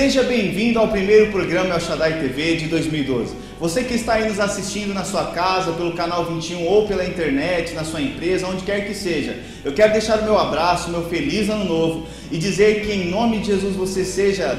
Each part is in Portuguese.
Seja bem-vindo ao primeiro programa El Shaddai TV de 2012. Você que está aí nos assistindo na sua casa, pelo canal 21 ou pela internet, na sua empresa, onde quer que seja, eu quero deixar o meu abraço, meu feliz ano novo e dizer que em nome de Jesus você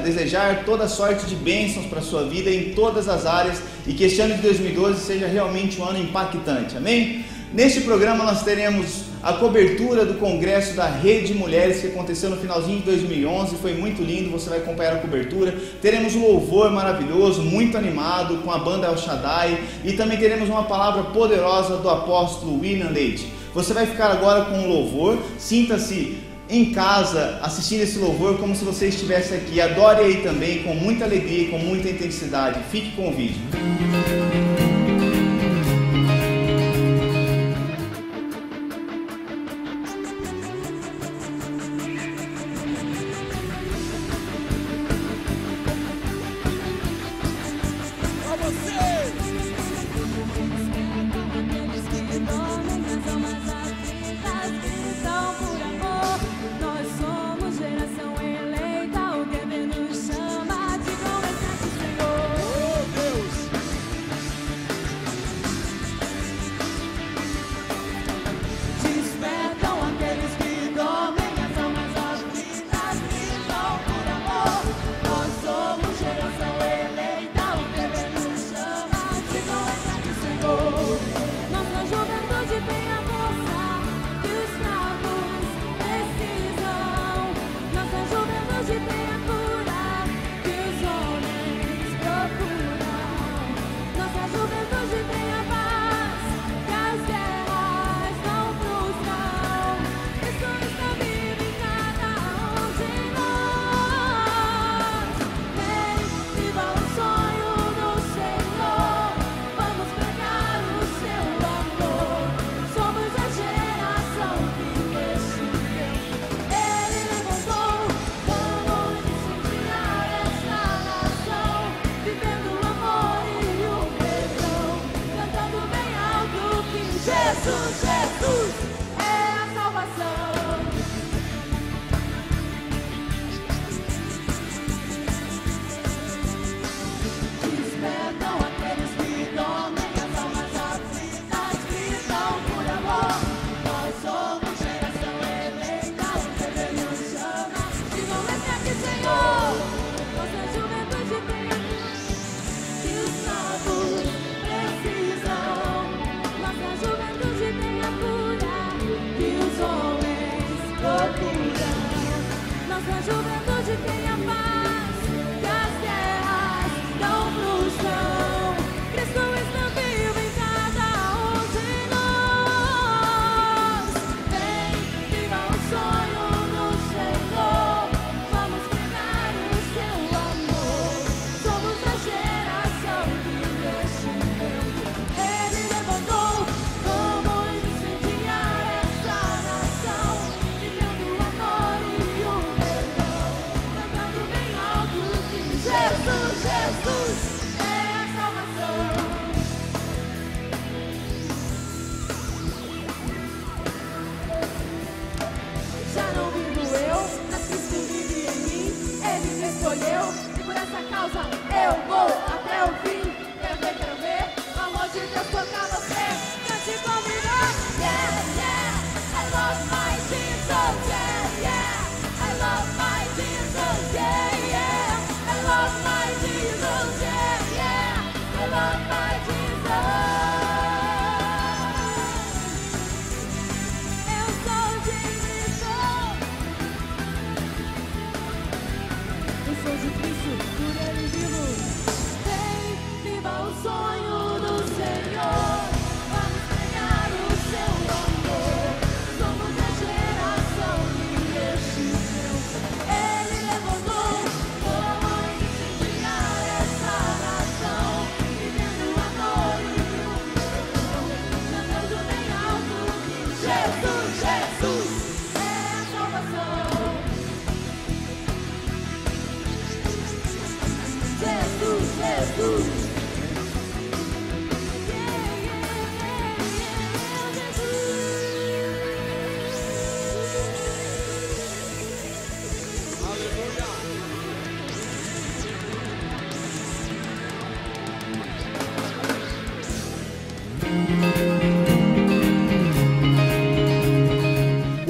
desejar toda sorte de bênçãos para a sua vida em todas as áreas e que este ano de 2012 seja realmente um ano impactante, amém? Neste programa nós teremos a cobertura do congresso da Rede Mulheres que aconteceu no finalzinho de 2011, foi muito lindo, você vai acompanhar a cobertura. Teremos um louvor maravilhoso, muito animado, com a banda El Shaddai, e também teremos uma palavra poderosa do apóstolo William Leite. Você vai ficar agora com o louvor, sinta-se em casa assistindo esse louvor como se você estivesse aqui. Adore aí também com muita alegria e com muita intensidade. Fique com o vídeo.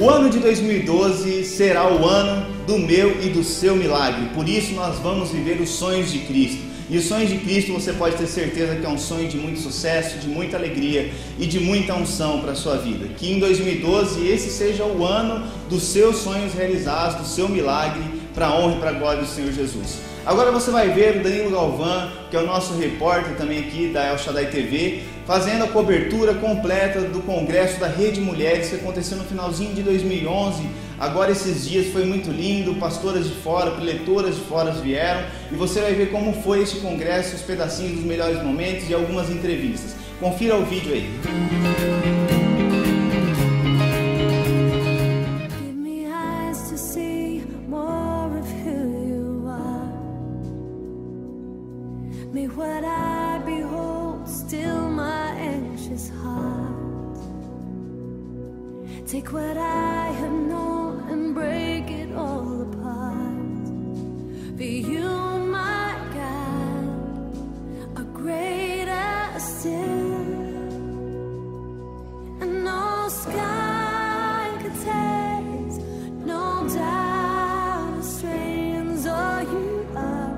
O ano de 2012 será o ano do meu e do seu milagre. Por isso nós vamos viver os sonhos de Cristo. E os sonhos de Cristo você pode ter certeza que é um sonho de muito sucesso, de muita alegria e de muita unção para a sua vida. Que em 2012 esse seja o ano dos seus sonhos realizados, do seu milagre, para a honra e para a glória do Senhor Jesus. Agora você vai ver o Danilo Galvão, que é o nosso repórter também aqui da El Shaddai TV, fazendo a cobertura completa do congresso da Rede Mulheres, que aconteceu no finalzinho de 2011. Agora esses dias foi muito lindo, pastoras de fora, preletoras de fora vieram, e você vai ver como foi este congresso, os pedacinhos dos melhores momentos e algumas entrevistas. Confira o vídeo aí. May what I behold still my anxious heart. Take what I have known and break it all apart. For you, my God, are greater still, and no sky could taste, no doubt strains all you are,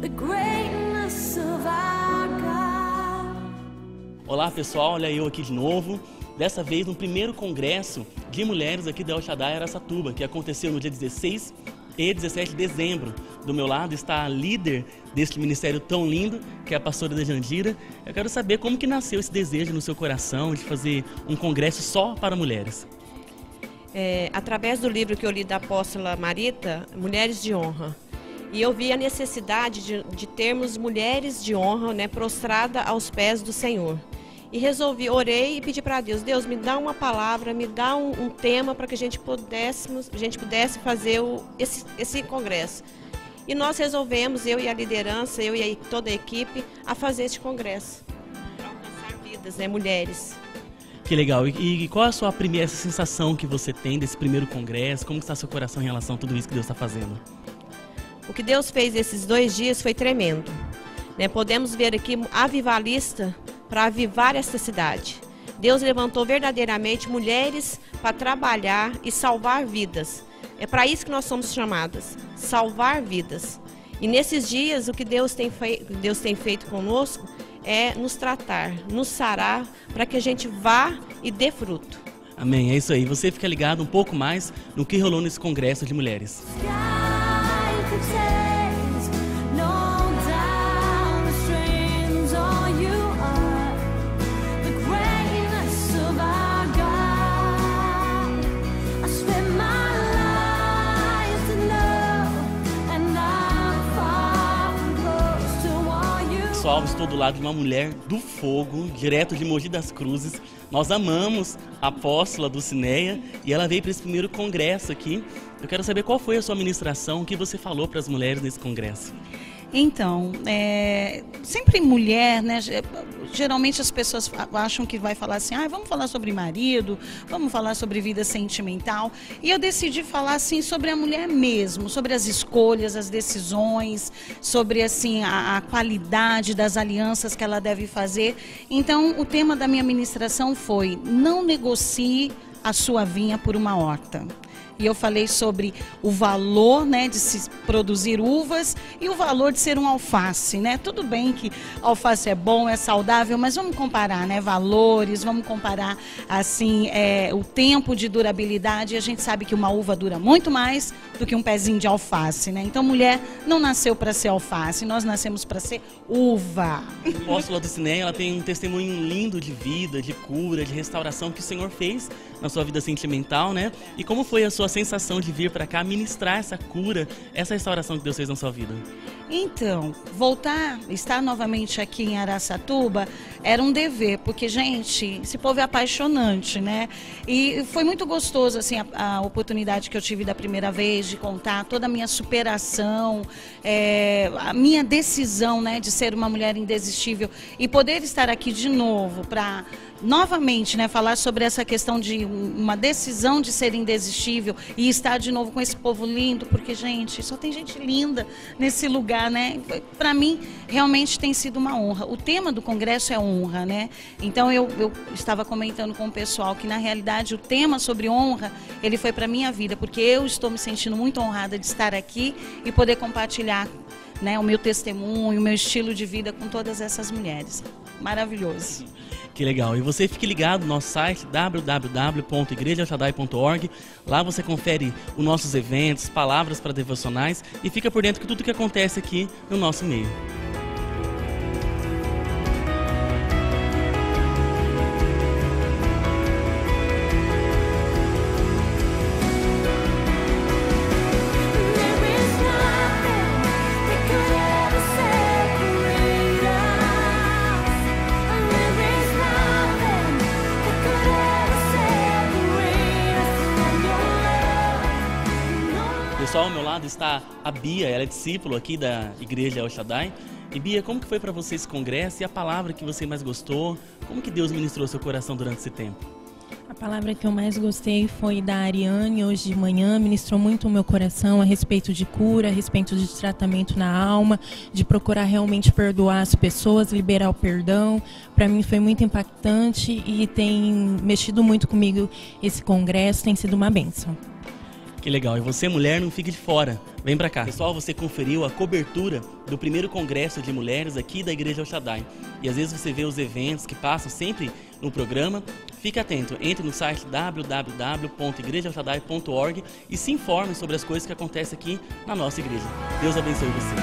the greatness of our God. Olá pessoal, olha eu aqui de novo, dessa vez no primeiro congresso de mulheres aqui da El Shaddai Araçatuba, que aconteceu no dia 16 e 17 de dezembro. Do meu lado está a líder deste ministério tão lindo, que é a pastora Jandira. Eu quero saber como que nasceu esse desejo no seu coração de fazer um congresso só para mulheres. Através do livro que eu li da apóstola Marita, Mulheres de Honra. E eu vi a necessidade de termos mulheres de honra, né, prostrada aos pés do Senhor. E resolvi, orei e pedi para Deus, Deus, me dá uma palavra, me dá um tema para que a gente pudesse fazer esse congresso. E nós resolvemos, eu e a liderança, eu e toda a equipe, a fazer este congresso. Para alcançar vidas, né, mulheres. Que legal. E qual é a sua primeira sensação que você tem desse primeiro congresso? Como está seu coração em relação a tudo isso que Deus está fazendo? O que Deus fez esses 2 dias foi tremendo. Né? Podemos ver aqui avivalista para avivar esta cidade. Deus levantou verdadeiramente mulheres para trabalhar e salvar vidas. É para isso que nós somos chamadas, salvar vidas. E nesses dias o que Deus tem feito conosco é nos tratar, nos sarar, para que a gente vá e dê fruto. Amém, é isso aí. Você fica ligado um pouco mais no que rolou nesse congresso de mulheres. Pessoal, estou do lado de uma mulher do fogo, direto de Mogi das Cruzes. Nós amamos a apóstola Dulcineia e ela veio para esse primeiro congresso aqui. Eu quero saber qual foi a sua ministração, o que você falou para as mulheres nesse congresso. Então, sempre mulher, né? Geralmente as pessoas acham que vai falar assim, vamos falar sobre marido, vamos falar sobre vida sentimental. E eu decidi falar assim sobre a mulher mesmo, sobre as escolhas, as decisões, sobre assim a qualidade das alianças que ela deve fazer. Então, o tema da minha ministração foi: não negocie a sua vinha por uma horta. E eu falei sobre o valor, né, de se produzir uvas e o valor de ser um alface, né? Tudo bem que alface é bom, é saudável, mas vamos comparar, né, valores, vamos comparar assim o tempo de durabilidade. E a gente sabe que uma uva dura muito mais do que um pezinho de alface, né? Então, mulher não nasceu para ser alface, nós nascemos para ser uva. A apóstola Dulcineia, ela tem um testemunho lindo de vida, de cura, de restauração que o Senhor fez na sua vida sentimental, né? E como foi a sua sensação de vir para cá ministrar essa cura, essa restauração que Deus fez na sua vida? Então, estar novamente aqui em Araçatuba era um dever, porque, gente, esse povo é apaixonante, né? E foi muito gostoso, assim, a oportunidade que eu tive da primeira vez de contar toda a minha superação, a minha decisão, né, de ser uma mulher indesistível e poder estar aqui de novo para novamente, né, falar sobre essa questão de uma decisão de ser indesistível e estar de novo com esse povo lindo, porque, gente, só tem gente linda nesse lugar, né? Para mim, realmente tem sido uma honra. O tema do congresso é honra, né? Então, eu estava comentando com o pessoal que, na realidade, o tema sobre honra, ele foi para minha vida, porque eu estou me sentindo muito honrada de estar aqui e poder compartilhar, né, o meu testemunho, o meu estilo de vida com todas essas mulheres. Maravilhoso. Que legal. E você fique ligado no nosso site www.igrejaelshadai.org. Lá você confere os nossos eventos, palavras para devocionais e fica por dentro de tudo que acontece aqui no nosso meio. Pessoal, ao meu lado está a Bia, ela é discípulo aqui da Igreja El Shaddai. E Bia, como que foi para você esse congresso e a palavra que você mais gostou? Como que Deus ministrou seu coração durante esse tempo? A palavra que eu mais gostei foi da Ariane, hoje de manhã, ministrou muito o meu coração a respeito de cura, a respeito de tratamento na alma, de procurar realmente perdoar as pessoas, liberar o perdão. Para mim foi muito impactante e tem mexido muito comigo esse congresso, tem sido uma bênção. Que legal. E você, mulher, não fique de fora. Vem pra cá. Pessoal, você conferiu a cobertura do primeiro congresso de mulheres aqui da Igreja El Shaddai. E às vezes você vê os eventos que passam sempre no programa. Fique atento. Entre no site www.igrejaelshadai.org e se informe sobre as coisas que acontecem aqui na nossa igreja. Deus abençoe você.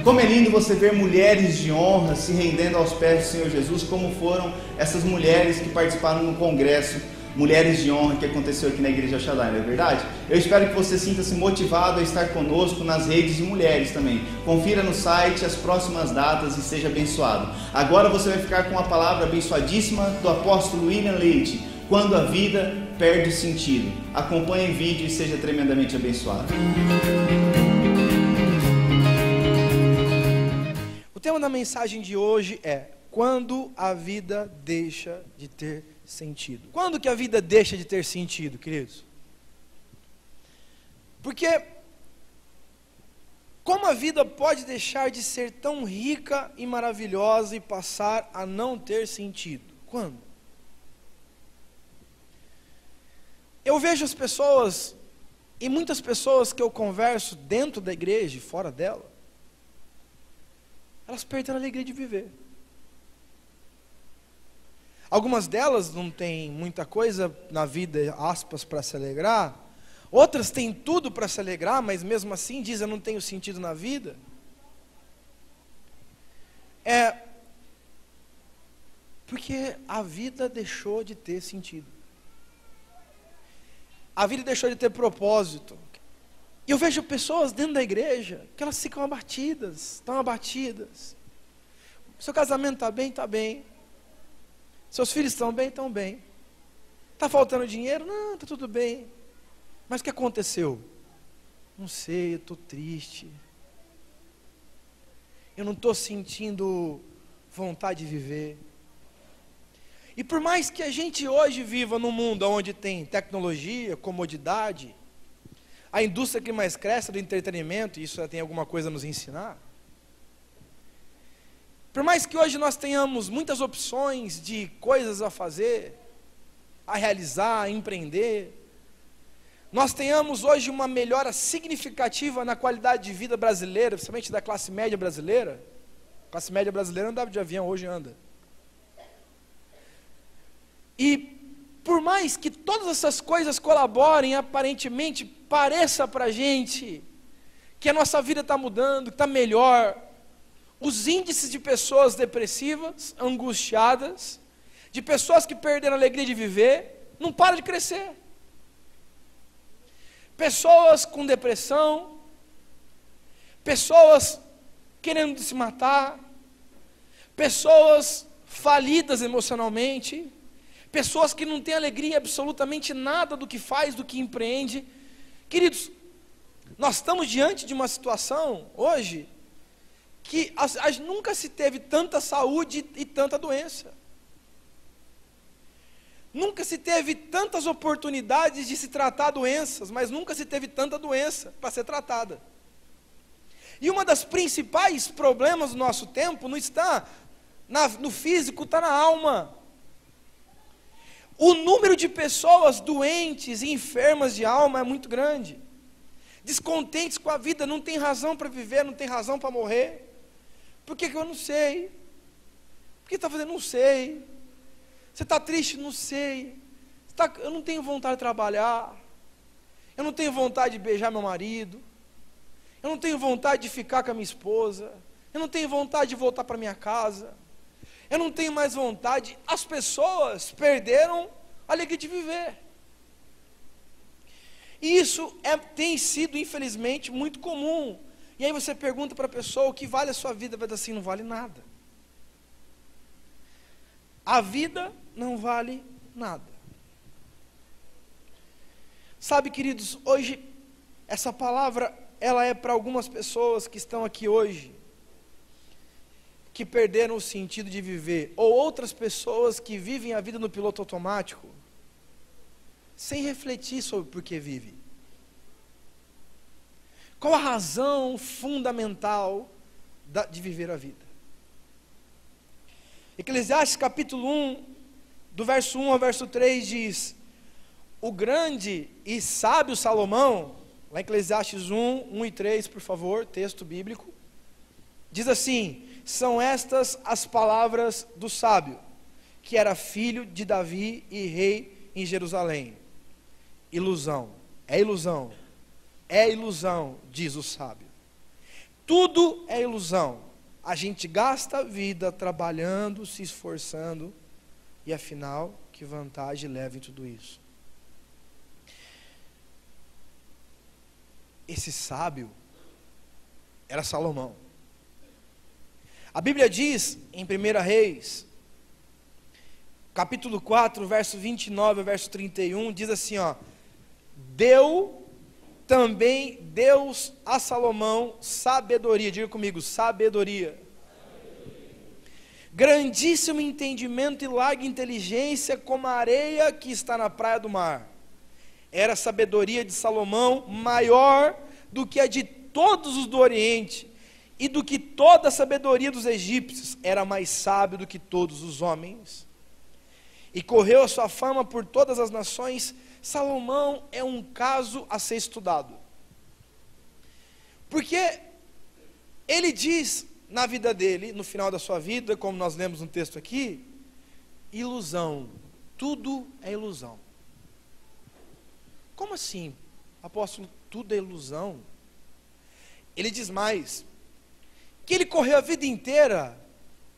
Como é lindo você ver mulheres de honra se rendendo aos pés do Senhor Jesus, como foram essas mulheres que participaram no congresso Mulheres de Honra que aconteceu aqui na Igreja El Shaddai, não é verdade? Eu espero que você sinta-se motivado a estar conosco nas redes de mulheres também. Confira no site as próximas datas e seja abençoado. Agora você vai ficar com a palavra abençoadíssima do apóstolo William Leite, quando a vida perde sentido. Acompanhe o vídeo e seja tremendamente abençoado. O tema da mensagem de hoje é: quando a vida deixa de ter sentido. Quando que a vida deixa de ter sentido, queridos? Porque como a vida pode deixar de ser tão rica e maravilhosa e passar a não ter sentido? Quando? Eu vejo as pessoas, e muitas pessoas que eu converso dentro da igreja e fora dela, elas perderam a alegria de viver. Algumas delas não têm muita coisa na vida, aspas, para se alegrar. Outras têm tudo para se alegrar, mas mesmo assim dizem: eu não tenho sentido na vida. Porque a vida deixou de ter sentido. A vida deixou de ter propósito. E eu vejo pessoas dentro da igreja que elas ficam abatidas, estão abatidas. Seu casamento está bem? Está bem. Seus filhos estão bem? Estão bem. Está faltando dinheiro? Não, está tudo bem. Mas o que aconteceu? Não sei, eu estou triste. Eu não estou sentindo vontade de viver. E por mais que a gente hoje viva num mundo onde tem tecnologia, comodidade, a indústria que mais cresce é do entretenimento, e isso tem alguma coisa a nos ensinar. Por mais que hoje nós tenhamos muitas opções de coisas a fazer, a realizar, a empreender, nós tenhamos hoje uma melhora significativa na qualidade de vida brasileira, principalmente da classe média brasileira. A classe média brasileira andava de avião, hoje anda. E por mais que todas essas coisas colaborem, aparentemente pareça para a gente que a nossa vida está mudando, que está melhor, os índices de pessoas depressivas, angustiadas, de pessoas que perderam a alegria de viver, não param de crescer. Pessoas com depressão, pessoas querendo se matar, pessoas falidas emocionalmente, pessoas que não têm alegria em absolutamente nada do que faz, do que empreende. Queridos, nós estamos diante de uma situação hoje que nunca se teve tanta saúde e tanta doença. Nunca se teve tantas oportunidades de se tratar doenças, mas nunca se teve tanta doença para ser tratada. E uma das principais problemas do nosso tempo não está no físico, está na alma. O número de pessoas doentes e enfermas de alma é muito grande. Descontentes com a vida, não tem razão para viver, não tem razão para morrer. Por que eu não sei? Por que está fazendo? Não sei. Você está triste? Não sei. Eu não tenho vontade de trabalhar. Eu não tenho vontade de beijar meu marido. Eu não tenho vontade de ficar com a minha esposa. Eu não tenho vontade de voltar para minha casa. Eu não tenho mais vontade. As pessoas perderam a alegria de viver. E isso tem sido, infelizmente, muito comum. E aí você pergunta para a pessoa o que vale a sua vida, vai dizer assim, não vale nada. A vida não vale nada. Sabe, queridos, hoje, essa palavra, ela é para algumas pessoas que estão aqui hoje, que perderam o sentido de viver, ou outras pessoas que vivem a vida no piloto automático, sem refletir sobre por que vive. Qual a razão fundamental de viver a vida? Eclesiastes capítulo 1, do verso 1 ao verso 3 diz: o grande e sábio Salomão, lá em Eclesiastes 1 e 3, por favor, texto bíblico, diz assim: são estas as palavras do sábio, que era filho de Davi e rei em Jerusalém. Ilusão, é ilusão, é ilusão, diz o sábio. Tudo é ilusão. A gente gasta a vida trabalhando, se esforçando, e afinal, que vantagem leva em tudo isso? Esse sábio era Salomão. A Bíblia diz em 1 Reis, capítulo 4, verso 29 ao verso 31, diz assim, ó: deu também Deus a Salomão sabedoria, diga comigo, sabedoria. Grandíssimo entendimento e larga inteligência como a areia que está na praia do mar. Era a sabedoria de Salomão maior do que a de todos os do Oriente e do que toda a sabedoria dos egípcios. Era mais sábio do que todos os homens. E correu a sua fama por todas as nações. Salomão é um caso a ser estudado. Porque ele diz na vida dele, no final da sua vida, como nós lemos no texto aqui, ilusão, tudo é ilusão. Como assim, apóstolo, tudo é ilusão? Ele diz mais, que ele correu a vida inteira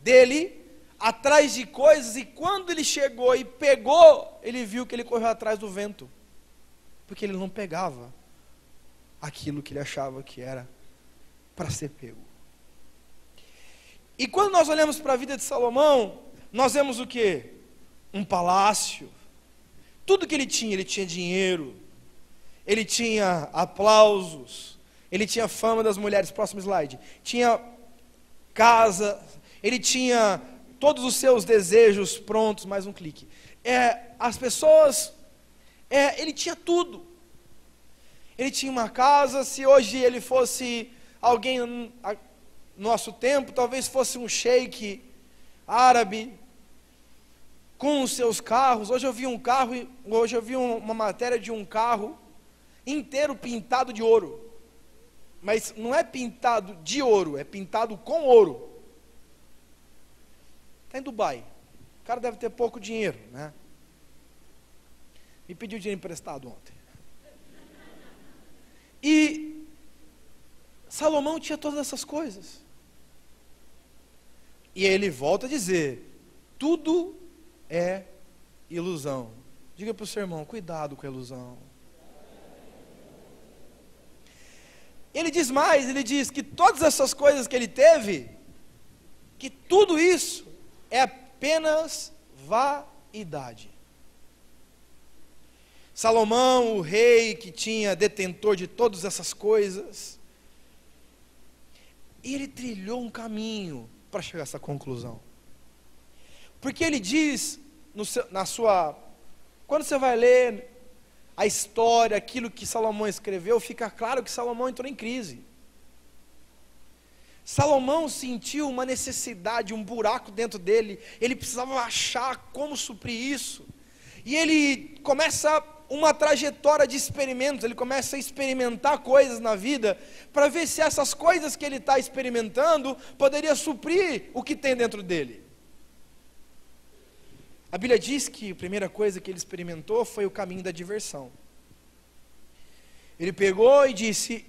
dele atrás de coisas, e quando ele chegou e pegou, ele viu que ele correu atrás do vento, porque ele não pegava aquilo que ele achava que era para ser pego. E quando nós olhamos para a vida de Salomão, nós vemos o quê? Um palácio. Tudo que ele tinha dinheiro, ele tinha aplausos, ele tinha fama das mulheres, próximo slide, tinha casa, ele tinha todos os seus desejos prontos, mais um clique. As pessoas, ele tinha tudo. Ele tinha uma casa, se hoje ele fosse alguém no nosso tempo, talvez fosse um sheik árabe, com os seus carros. Hoje eu vi uma matéria de um carro inteiro pintado de ouro. Mas não é pintado de ouro, é pintado com ouro. Está em Dubai. O cara deve ter pouco dinheiro, né? Me pediu dinheiro emprestado ontem. E Salomão tinha todas essas coisas. E ele volta a dizer, tudo é ilusão. Diga para o seu irmão, cuidado com a ilusão. Ele diz mais, ele diz que todas essas coisas que ele teve, que tudo isso é apenas vaidade. Salomão, o rei que tinha detentor de todas essas coisas, ele trilhou um caminho para chegar a essa conclusão. Porque ele diz, quando você vai ler a história, aquilo que Salomão escreveu, fica claro que Salomão entrou em crise. Salomão sentiu uma necessidade, um buraco dentro dele, ele precisava achar como suprir isso. E ele começa uma trajetória de experimentos, ele começa a experimentar coisas na vida, para ver se essas coisas que ele está experimentando, poderia suprir o que tem dentro dele. A Bíblia diz que a primeira coisa que ele experimentou foi o caminho da diversão. Ele pegou e disse,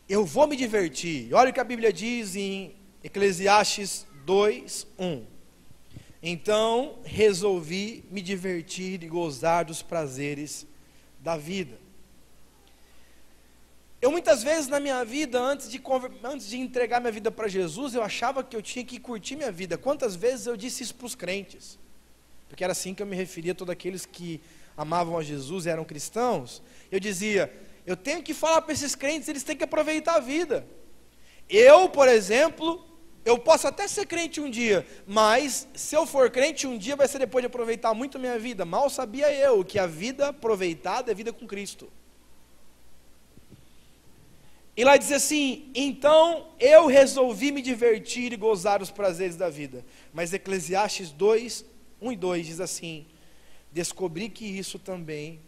eu vou me divertir. Olha o que a Bíblia diz em Eclesiastes 2:1. Então resolvi me divertir e gozar dos prazeres da vida. Eu muitas vezes na minha vida, antes de entregar minha vida para Jesus, eu achava que eu tinha que curtir minha vida. Quantas vezes eu disse isso para os crentes? Porque era assim que eu me referia a todos aqueles que amavam a Jesus e eram cristãos. Eu dizia, eu tenho que falar para esses crentes, eles têm que aproveitar a vida. Eu, por exemplo, eu posso até ser crente um dia, mas se eu for crente um dia vai ser depois de aproveitar muito a minha vida. Mal sabia eu que a vida aproveitada é vida com Cristo. E lá diz assim, então eu resolvi me divertir e gozar os prazeres da vida. Mas Eclesiastes 2:1 e 2 diz assim, descobri que isso também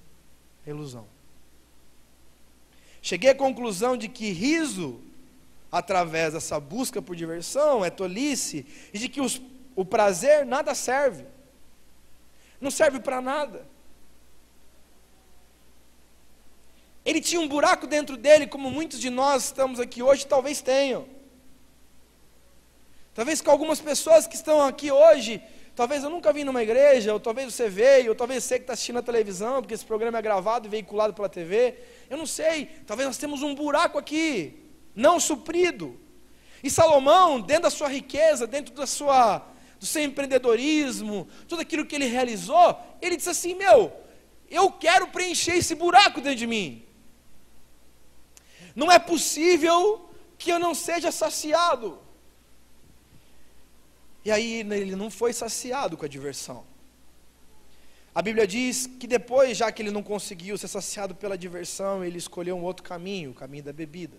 é ilusão. Cheguei à conclusão de que riso, através dessa busca por diversão, é tolice, e de que o prazer nada serve, não serve para nada. Ele tinha um buraco dentro dele, como muitos de nós estamos aqui hoje, talvez tenham. Talvez com algumas pessoas que estão aqui hoje, talvez eu nunca vim numa igreja, ou talvez você veio, ou talvez você que está assistindo a televisão, porque esse programa é gravado e veiculado pela TV, eu não sei, talvez nós temos um buraco aqui, não suprido. E Salomão, dentro da sua riqueza, dentro do seu empreendedorismo, tudo aquilo que ele realizou, ele disse assim, eu quero preencher esse buraco dentro de mim. Não é possível que eu não seja saciado. E aí ele não foi saciado com a diversão. A Bíblia diz que depois, já que ele não conseguiu ser saciado pela diversão, ele escolheu um outro caminho, o caminho da bebida.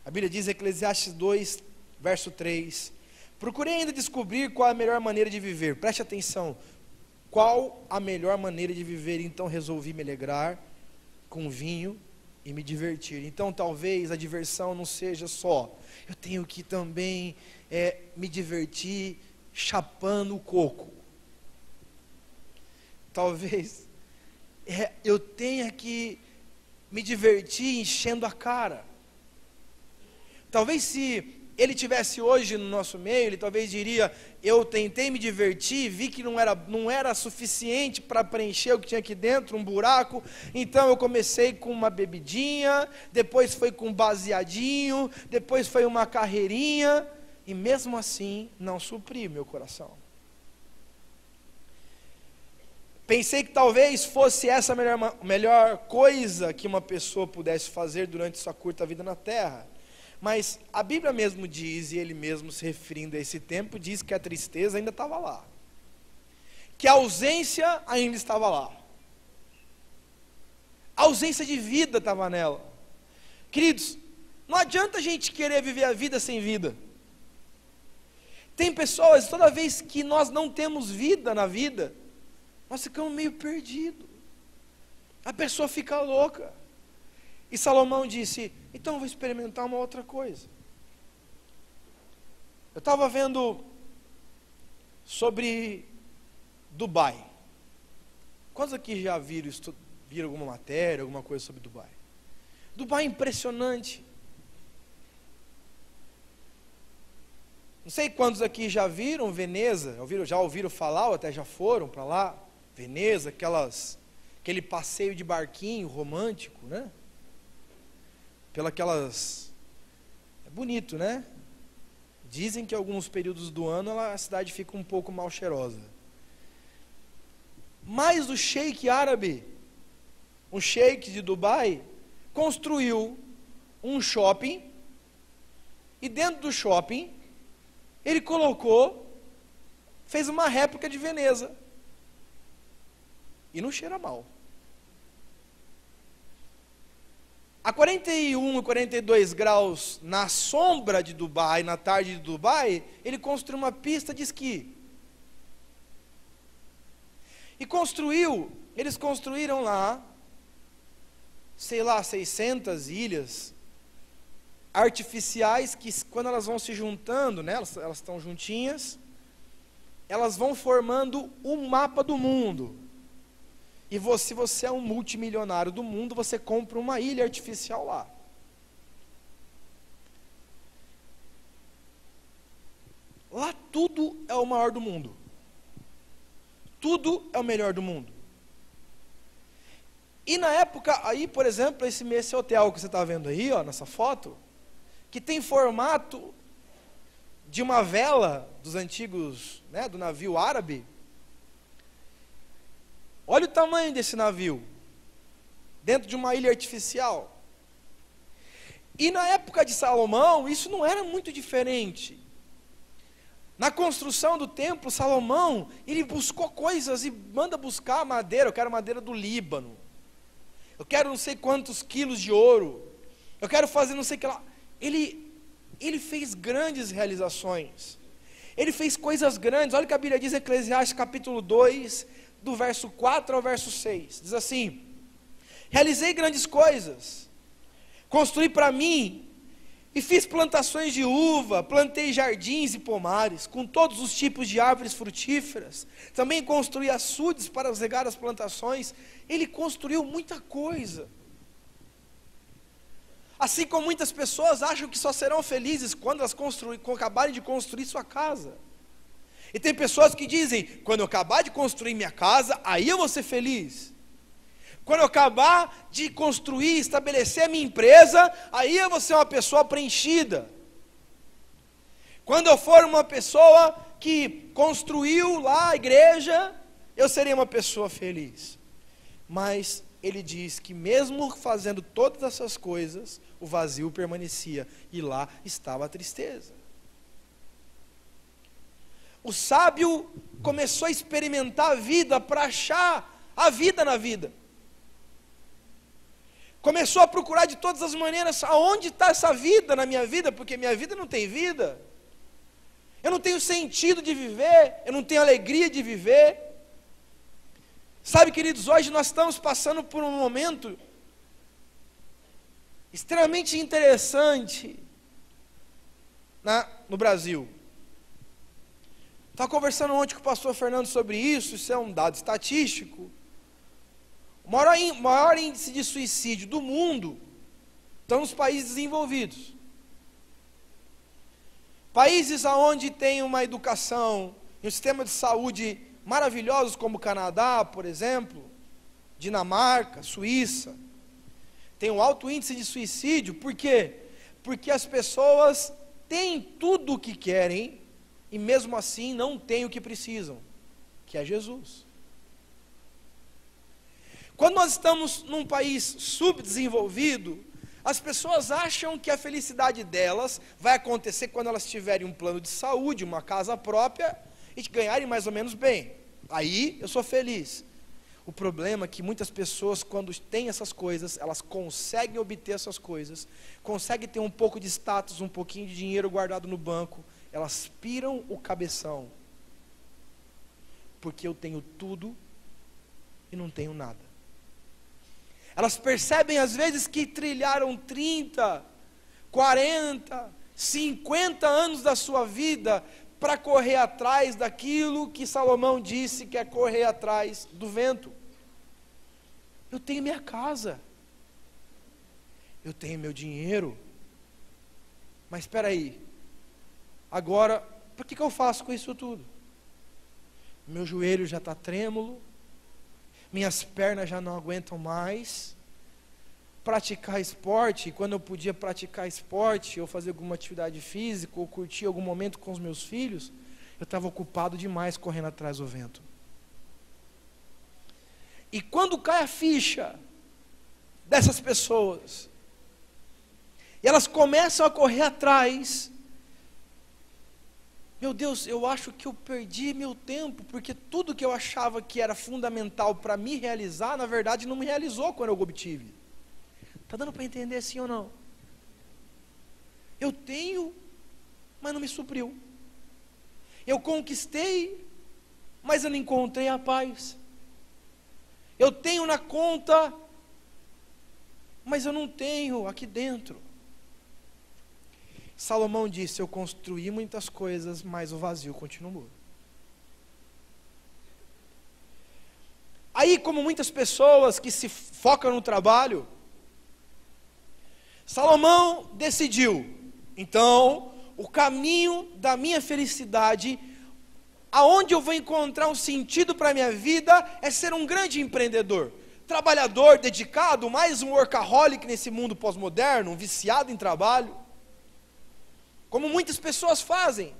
A Bíblia diz em Eclesiastes 2, verso 3, procurei ainda descobrir qual a melhor maneira de viver. Preste atenção, qual a melhor maneira de viver? Então resolvi me alegrar com vinho e me divertir. Então talvez a diversão não seja só, eu tenho que também me divertir chapando o coco. Talvez eu tenha que me divertir enchendo a cara. Talvez se ele tivesse hoje no nosso meio, ele talvez diria, eu tentei me divertir, vi que não era suficiente para preencher o que tinha aqui dentro, um buraco, então eu comecei com uma bebidinha, depois foi com um baseadinho, depois foi uma carreirinha, e mesmo assim não supri meu coração. Pensei que talvez fosse essa a melhor coisa que uma pessoa pudesse fazer durante sua curta vida na terra. Mas a Bíblia mesmo diz, e ele mesmo se referindo a esse tempo, diz que a tristeza ainda estava lá. Que a ausência ainda estava lá. A ausência de vida estava nela. Queridos, não adianta a gente querer viver a vida sem vida. Tem pessoas, toda vez que nós não temos vida na vida, nós ficamos meio perdidos. A pessoa fica louca. E Salomão disse, então eu vou experimentar uma outra coisa. Eu estava vendo sobre Dubai. Quantos aqui já viram alguma matéria, alguma coisa sobre Dubai? Dubai é impressionante. Não sei quantos aqui já viram Veneza, já ouviram falar, ou até já foram para lá. Veneza, aquele passeio de barquinho romântico, né? Pelas é bonito, né? Dizem que em alguns períodos do ano a cidade fica um pouco mal cheirosa. Mas o sheik árabe, um sheik de Dubai, construiu um shopping, e dentro do shopping ele fez uma réplica de Veneza, e não cheira mal. A 41 e 42 graus na sombra de Dubai, na tarde de Dubai, ele construiu uma pista de esqui. E eles construíram lá, sei lá, 600 ilhas artificiais que, quando elas vão se juntando, né, elas estão juntinhas, elas vão formando um mapa do mundo. E se você é um multimilionário do mundo, você compra uma ilha artificial lá. Lá tudo é o maior do mundo. Tudo é o melhor do mundo. E na época, aí, por exemplo, esse hotel que você está vendo aí, ó, nessa foto, que tem formato de uma vela dos antigos, né, do navio árabe. Olha o tamanho desse navio, dentro de uma ilha artificial. E na época de Salomão, isso não era muito diferente. Na construção do templo, Salomão, ele buscou coisas e manda buscar madeira. Eu quero madeira do Líbano. Eu quero não sei quantos quilos de ouro. Eu quero fazer não sei o que lá. Ele fez grandes realizações. Ele fez coisas grandes. Olha o que a Bíblia diz em Eclesiastes capítulo 2, do verso 4 ao verso 6, diz assim: realizei grandes coisas, construí para mim, e fiz plantações de uva, plantei jardins e pomares, com todos os tipos de árvores frutíferas, também construí açudes para regar as plantações. Ele construiu muita coisa. Assim como muitas pessoas acham que só serão felizes quando elas acabarem de construir sua casa. E tem pessoas que dizem: quando eu acabar de construir minha casa, aí eu vou ser feliz. Quando eu acabar de construir, estabelecer a minha empresa, aí eu vou ser uma pessoa preenchida. Quando eu for uma pessoa que construiu lá a igreja, eu serei uma pessoa feliz. Mas ele diz que mesmo fazendo todas essas coisas, o vazio permanecia, e lá estava a tristeza. O sábio começou a experimentar a vida para achar a vida na vida. Começou a procurar de todas as maneiras aonde está essa vida na minha vida, porque minha vida não tem vida. Eu não tenho sentido de viver, eu não tenho alegria de viver. Sabe, queridos, hoje nós estamos passando por um momento extremamente interessante no Brasil. Estava conversando ontem com o pastor Fernando sobre isso é um dado estatístico. O maior índice de suicídio do mundo estão nos países desenvolvidos. Países onde tem uma educação e um sistema de saúde maravilhosos, como o Canadá, por exemplo, Dinamarca, Suíça, tem um alto índice de suicídio. Por quê? Porque as pessoas têm tudo o que querem, e mesmo assim não têm o que precisam, que é Jesus. Quando nós estamos num país subdesenvolvido, as pessoas acham que a felicidade delas vai acontecer quando elas tiverem um plano de saúde, uma casa própria, e ganharem mais ou menos bem. Aí eu sou feliz. O problema é que muitas pessoas, quando têm essas coisas, elas conseguem obter essas coisas, conseguem ter um pouco de status, um pouquinho de dinheiro guardado no banco, elas piram o cabeção, porque eu tenho tudo e não tenho nada. Elas percebem às vezes que trilharam 30, 40, 50 anos da sua vida para correr atrás daquilo que Salomão disse que é correr atrás do vento. Eu tenho minha casa, eu tenho meu dinheiro, mas espera aí, agora, por que eu faço com isso tudo? Meu joelho já está trêmulo, minhas pernas já não aguentam mais, praticar esporte, e quando eu podia praticar esporte, ou fazer alguma atividade física, ou curtir algum momento com os meus filhos, eu estava ocupado demais correndo atrás do vento. E quando cai a ficha dessas pessoas, e elas começam a correr atrás, meu Deus, eu acho que eu perdi meu tempo, porque tudo que eu achava que era fundamental para me realizar, na verdade não me realizou quando eu obtive. Está dando para entender sim ou não? Eu tenho, mas não me supriu. Eu conquistei, mas eu não encontrei a paz. Eu tenho na conta, mas eu não tenho aqui dentro. Salomão disse: eu construí muitas coisas, mas o vazio continua. Aí, como muitas pessoas que se focam no trabalho, Salomão decidiu, então, o caminho da minha felicidade, aonde eu vou encontrar um sentido para a minha vida, é ser um grande empreendedor, trabalhador, dedicado, mais um workaholic nesse mundo pós-moderno, um viciado em trabalho, como muitas pessoas fazem,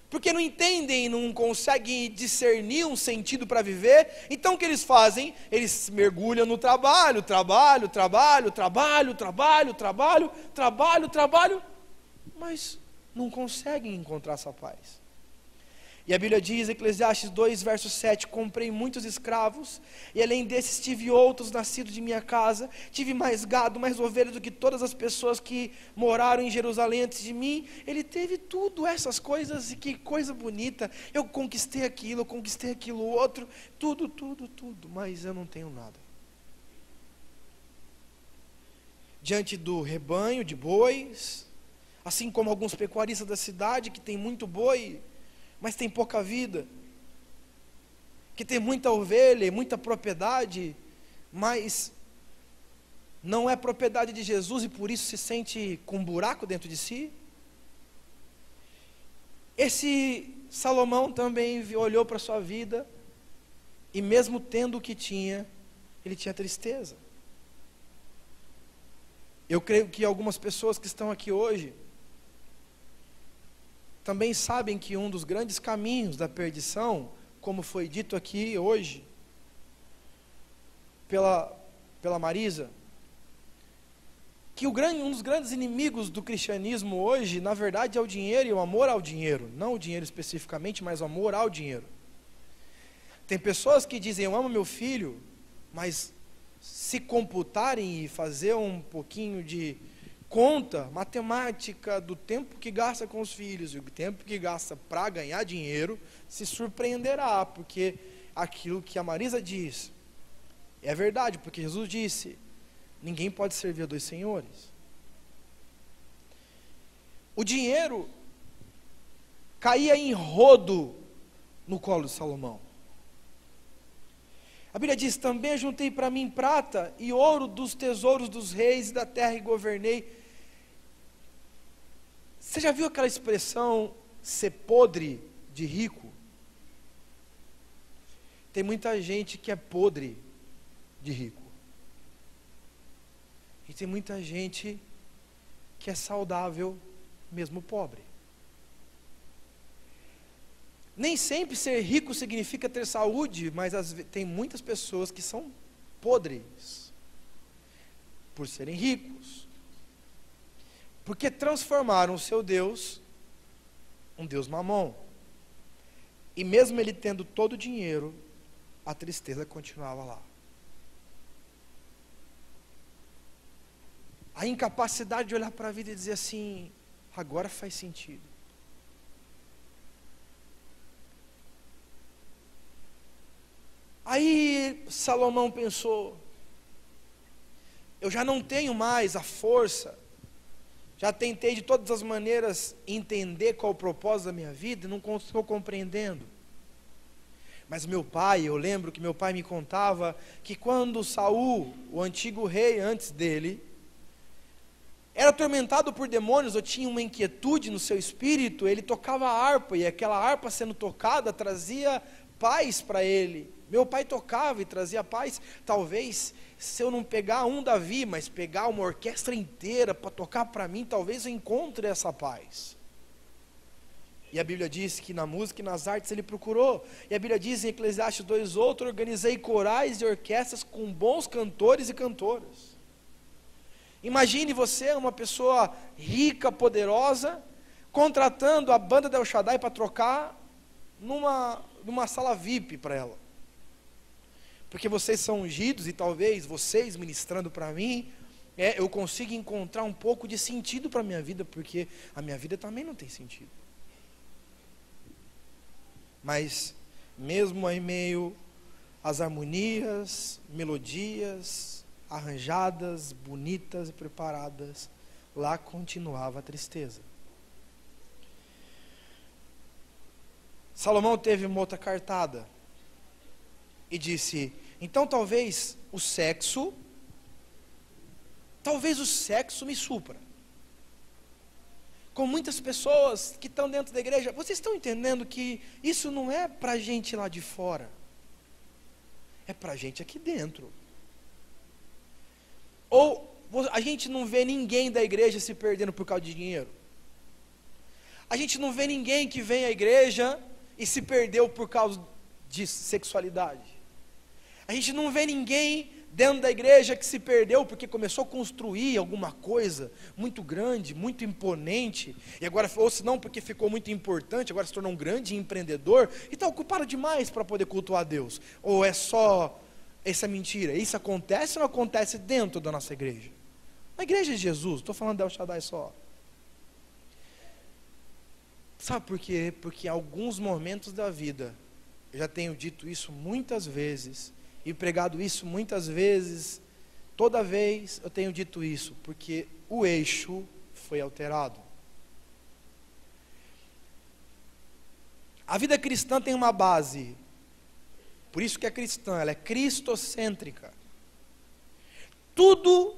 porque não entendem, não conseguem discernir um sentido para viver. Então o que eles fazem? Eles mergulham no trabalho, mas não conseguem encontrar essa paz. E a Bíblia diz, Eclesiastes 2, verso 7, comprei muitos escravos, e além desses tive outros nascidos de minha casa, tive mais gado, mais ovelhas do que todas as pessoas que moraram em Jerusalém antes de mim. Ele teve tudo essas coisas, e que coisa bonita, eu conquistei aquilo outro, tudo, mas eu não tenho nada. Diante do rebanho de bois, assim como alguns pecuaristas da cidade, que tem muito boi, mas tem pouca vida, que tem muita ovelha e muita propriedade, mas não é propriedade de Jesus e por isso se sente com um buraco dentro de si. Esse Salomão também olhou para a sua vida, e mesmo tendo o que tinha, ele tinha tristeza. Eu creio que algumas pessoas que estão aqui hoje também sabem que um dos grandes caminhos da perdição, como foi dito aqui hoje, pela Marisa, que um dos grandes inimigos do cristianismo hoje, na verdade, é o dinheiro e o amor ao dinheiro. Não o dinheiro especificamente, mas o amor ao dinheiro. Tem pessoas que dizem: eu amo meu filho, mas se computarem e fazer um pouquinho de conta matemática do tempo que gasta com os filhos e o tempo que gasta para ganhar dinheiro, se surpreenderá, porque aquilo que a Marisa diz é verdade, porque Jesus disse: ninguém pode servir a dois senhores. O dinheiro caía em rodo no colo de Salomão. A Bíblia diz: também ajuntei para mim prata e ouro dos tesouros dos reis e da terra e governei. Você já viu aquela expressão, ser podre de rico? Tem muita gente que é podre de rico. E tem muita gente que é saudável mesmo pobre. Nem sempre ser rico significa ter saúde, mas tem muitas pessoas que são podres por serem ricos, porque transformaram o seu Deus um Deus mamão, e mesmo ele tendo todo o dinheiro, a tristeza continuava lá. A incapacidade de olhar para a vida e dizer assim: agora faz sentido. Aí Salomão pensou: eu já não tenho mais a força, já tentei de todas as maneiras entender qual o propósito da minha vida e não estou compreendendo. Mas meu pai, eu lembro que meu pai me contava que quando Saul, o antigo rei antes dele, era atormentado por demônios ou tinha uma inquietude no seu espírito, ele tocava a harpa, e aquela harpa sendo tocada trazia paz para ele. Meu pai tocava e trazia paz. Talvez, se eu não pegar um Davi, mas pegar uma orquestra inteira para tocar para mim, talvez eu encontre essa paz. E a Bíblia diz que na música e nas artes ele procurou. E a Bíblia diz em Eclesiastes 2:8, organizei corais e orquestras com bons cantores e cantoras. Imagine você, uma pessoa rica, poderosa, contratando a banda del Shaddai para trocar numa sala VIP para ela. Porque vocês são ungidos e talvez vocês ministrando para mim, eu consiga encontrar um pouco de sentido para a minha vida, porque a minha vida também não tem sentido. Mas, mesmo em meio às harmonias, melodias, arranjadas, bonitas e preparadas, lá continuava a tristeza. Salomão teve uma outra cartada e disse: então talvez o sexo me supra. Com muitas pessoas que estão dentro da igreja, vocês estão entendendo que isso não é para gente lá de fora, é para gente aqui dentro. Ou a gente não vê ninguém da igreja se perdendo por causa de dinheiro. A gente não vê ninguém que vem à igreja e se perdeu por causa de sexualidade. A gente não vê ninguém dentro da igreja que se perdeu porque começou a construir alguma coisa muito grande, muito imponente, e agora, ou se não porque ficou muito importante, agora se tornou um grande empreendedor, e está ocupado demais para poder cultuar a Deus. Ou é só, essa mentira? Isso acontece ou não acontece dentro da nossa igreja? Na igreja de Jesus, estou falando de El Shaddai só. Sabe por quê? Porque em alguns momentos da vida, eu já tenho dito isso muitas vezes, e pregado isso muitas vezes, toda vez eu tenho dito isso, porque o eixo foi alterado. A vida cristã tem uma base, por isso que é cristã, ela é cristocêntrica. Tudo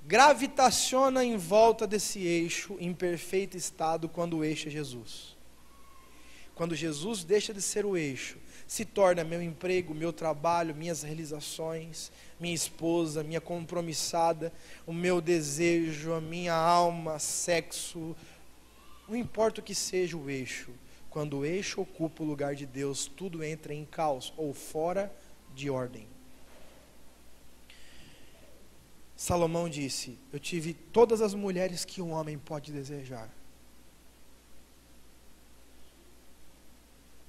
gravitaciona em volta desse eixo em perfeito estado quando o eixo é Jesus. Quando Jesus deixa de ser o eixo, se torna meu emprego, meu trabalho, minhas realizações, minha esposa, minha compromissada, o meu desejo, a minha alma, sexo, não importa o que seja o eixo, quando o eixo ocupa o lugar de Deus, tudo entra em caos ou fora de ordem. Salomão disse: eu tive todas as mulheres que um homem pode desejar.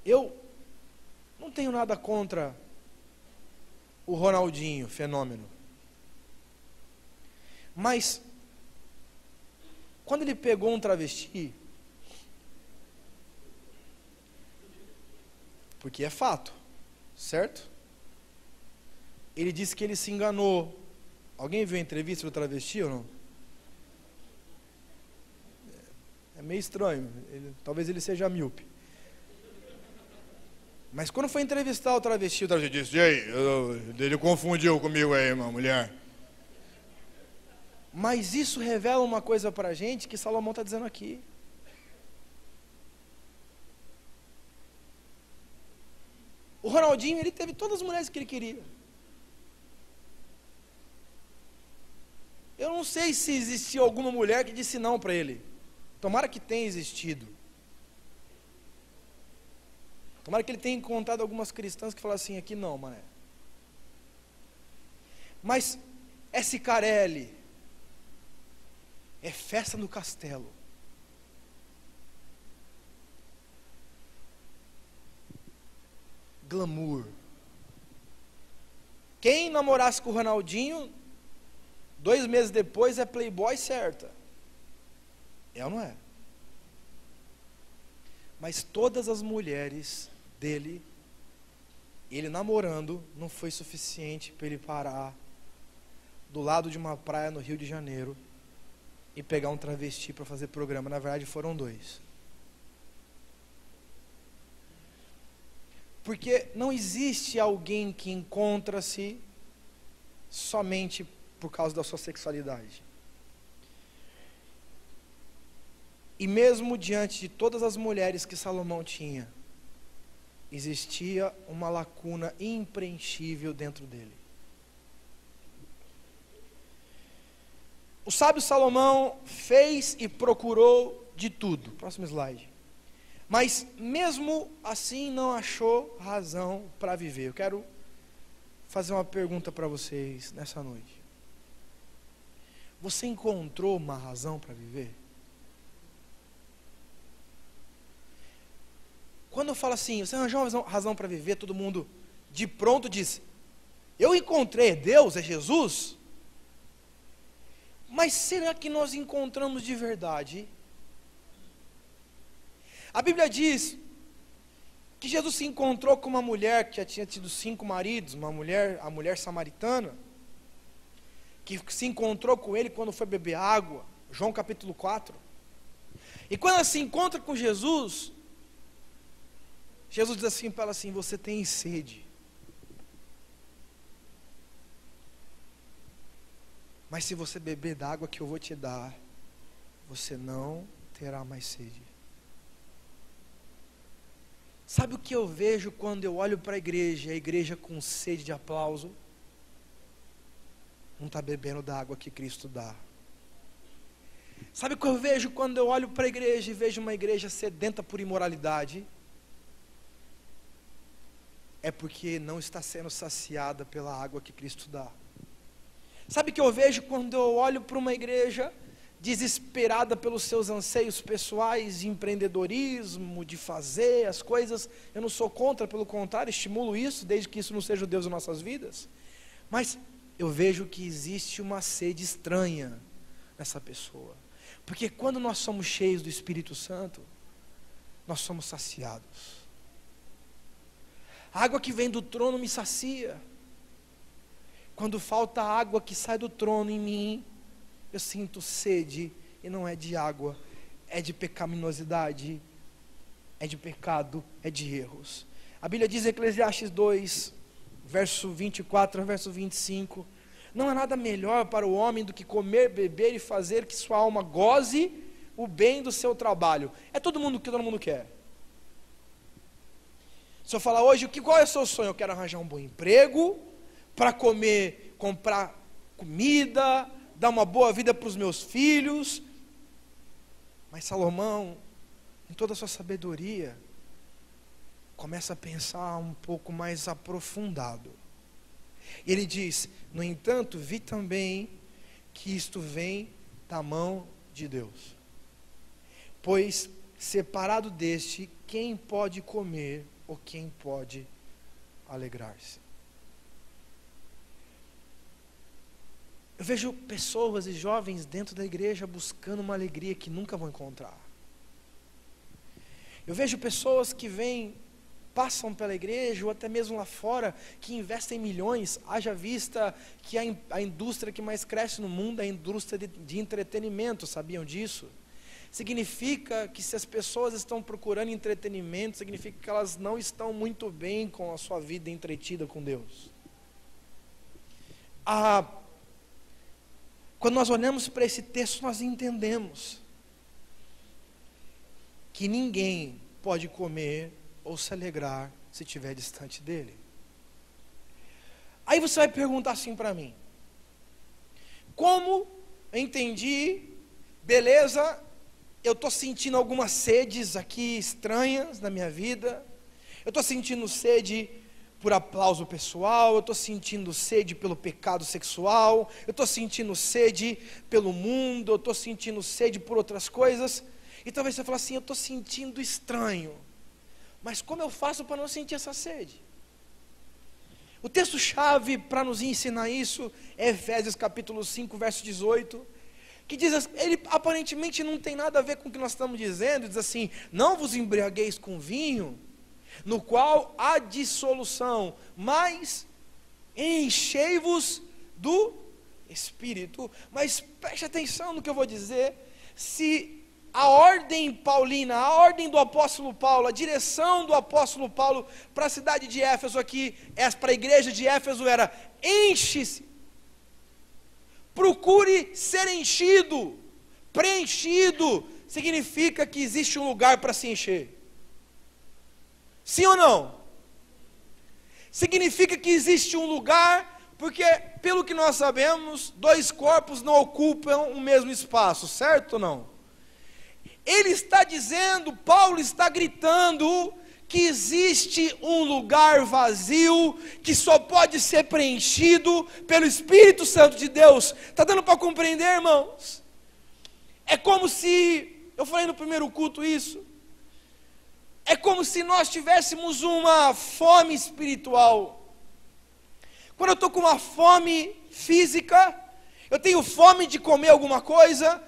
Eu não tenho nada contra o Ronaldinho, fenômeno. Mas, quando ele pegou um travesti, porque é fato, certo? Ele disse que ele se enganou. Alguém viu a entrevista do travesti ou não? É meio estranho, talvez ele seja míope. Mas quando foi entrevistar o travesti disse: e aí, ele confundiu comigo aí, uma mulher. Mas isso revela uma coisa para a gente que Salomão está dizendo aqui. O Ronaldinho, ele teve todas as mulheres que ele queria. Eu não sei se existiu alguma mulher que disse não para ele. Tomara que tenha existido. Tomara que ele tenha encontrado algumas cristãs que falam assim: aqui não, mané. Mas é Cicarelli, é festa no castelo. Glamour. Quem namorasse com o Ronaldinho, 2 meses depois é playboy certa. É ou não é? Mas todas as mulheres dele, ele namorando, não foi suficiente para ele parar do lado de uma praia no Rio de Janeiro e pegar um travesti para fazer programa. Na verdade foram 2. Porque não existe alguém que encontra-se somente por causa da sua sexualidade. E mesmo diante de todas as mulheres que Salomão tinha, existia uma lacuna impreenchível dentro dele. O sábio Salomão fez e procurou de tudo. Próximo slide. Mas mesmo assim não achou razão para viver. Eu quero fazer uma pergunta para vocês nessa noite. Você encontrou uma razão para viver? Quando eu falo assim, você arranjou uma razão para viver, todo mundo de pronto diz, eu encontrei, Deus, é Jesus? Mas será que nós encontramos de verdade? A Bíblia diz que Jesus se encontrou com uma mulher que já tinha tido 5 maridos, a mulher samaritana, que se encontrou com ele quando foi beber água, João capítulo 4. E quando ela se encontra com Jesus, Jesus diz assim para ela assim, você tem sede. Mas se você beber da água que eu vou te dar, você não terá mais sede. Sabe o que eu vejo quando eu olho para a igreja com sede de aplauso? Não está bebendo da água que Cristo dá. Sabe o que eu vejo quando eu olho para a igreja e vejo uma igreja sedenta por imoralidade? É porque não está sendo saciada pela água que Cristo dá. Sabe o que eu vejo quando eu olho para uma igreja desesperada pelos seus anseios pessoais de empreendedorismo, de fazer as coisas? Eu não sou contra, pelo contrário, estimulo isso, desde que isso não seja o Deus das nossas vidas. Mas eu vejo que existe uma sede estranha nessa pessoa. Porque quando nós somos cheios do Espírito Santo, nós somos saciados. A água que vem do trono me sacia. Quando falta água que sai do trono em mim, eu sinto sede, e não é de água, é de pecaminosidade, é de pecado, é de erros. A Bíblia diz em Eclesiastes 2, verso 24 a verso 25, não há nada melhor para o homem do que comer, beber e fazer que sua alma goze o bem do seu trabalho. É todo mundo que todo mundo quer. Se eu falar hoje, qual é o seu sonho? Eu quero arranjar um bom emprego, para comer, comprar comida, dar uma boa vida para os meus filhos. Mas Salomão, em toda a sua sabedoria, começa a pensar um pouco mais aprofundado. E ele diz, no entanto, vi também que isto vem da mão de Deus. Pois separado deste, quem pode comer ou quem pode alegrar-se? Eu vejo pessoas e jovens dentro da igreja buscando uma alegria que nunca vão encontrar. Eu vejo pessoas que passam pela igreja, ou até mesmo lá fora, que investem milhões, haja vista que a indústria que mais cresce no mundo é a indústria de entretenimento, sabiam disso? Significa que se as pessoas estão procurando entretenimento, significa que elas não estão muito bem com a sua vida entretida com Deus. Quando nós olhamos para esse texto, nós entendemos que ninguém pode comer ou se alegrar se estiver distante dele. Aí você vai perguntar assim para mim, como eu entendi, beleza, eu estou sentindo algumas sedes aqui estranhas na minha vida, eu estou sentindo sede por aplauso pessoal, eu estou sentindo sede pelo pecado sexual, eu estou sentindo sede pelo mundo, eu estou sentindo sede por outras coisas, e talvez você fale assim, eu estou sentindo estranho, mas como eu faço para não sentir essa sede? O texto-chave para nos ensinar isso é Efésios capítulo 5, verso 18, que diz, ele aparentemente não tem nada a ver com o que nós estamos dizendo, diz assim, não vos embriagueis com vinho, no qual há dissolução, mas enchei-vos do Espírito. Mas preste atenção no que eu vou dizer, se a ordem paulina, a ordem do apóstolo Paulo, a direção do apóstolo Paulo para a cidade de Éfeso aqui, para a igreja de Éfeso era, enche-se, procure ser enchido, preenchido, significa que existe um lugar para se encher. Sim ou não? significa que existe um lugar, porque, pelo que nós sabemos, dois corpos não ocupam o mesmo espaço, certo ou não? Ele está dizendo, Paulo está gritando, que existe um lugar vazio, que só pode ser preenchido pelo Espírito Santo de Deus. Está dando para compreender, irmãos? É como se, eu falei no primeiro culto isso, é como se nós tivéssemos uma fome espiritual. Quando eu estou com uma fome física, eu tenho fome de comer alguma coisa,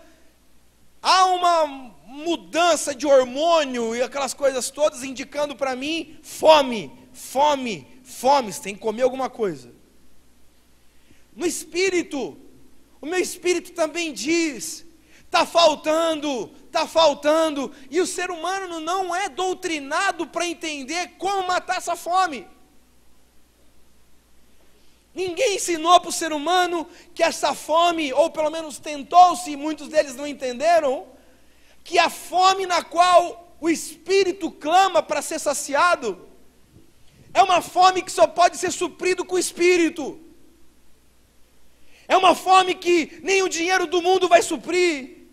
há uma mudança de hormônio e aquelas coisas todas indicando para mim fome, você tem que comer alguma coisa. No espírito, o meu espírito também diz, está faltando, e o ser humano não é doutrinado para entender como matar essa fome. Ninguém ensinou para o ser humano que essa fome, ou pelo menos tentou-se, e muitos deles não entenderam, que a fome na qual o espírito clama para ser saciado, é uma fome que só pode ser suprido com o espírito. É uma fome que nem o dinheiro do mundo vai suprir,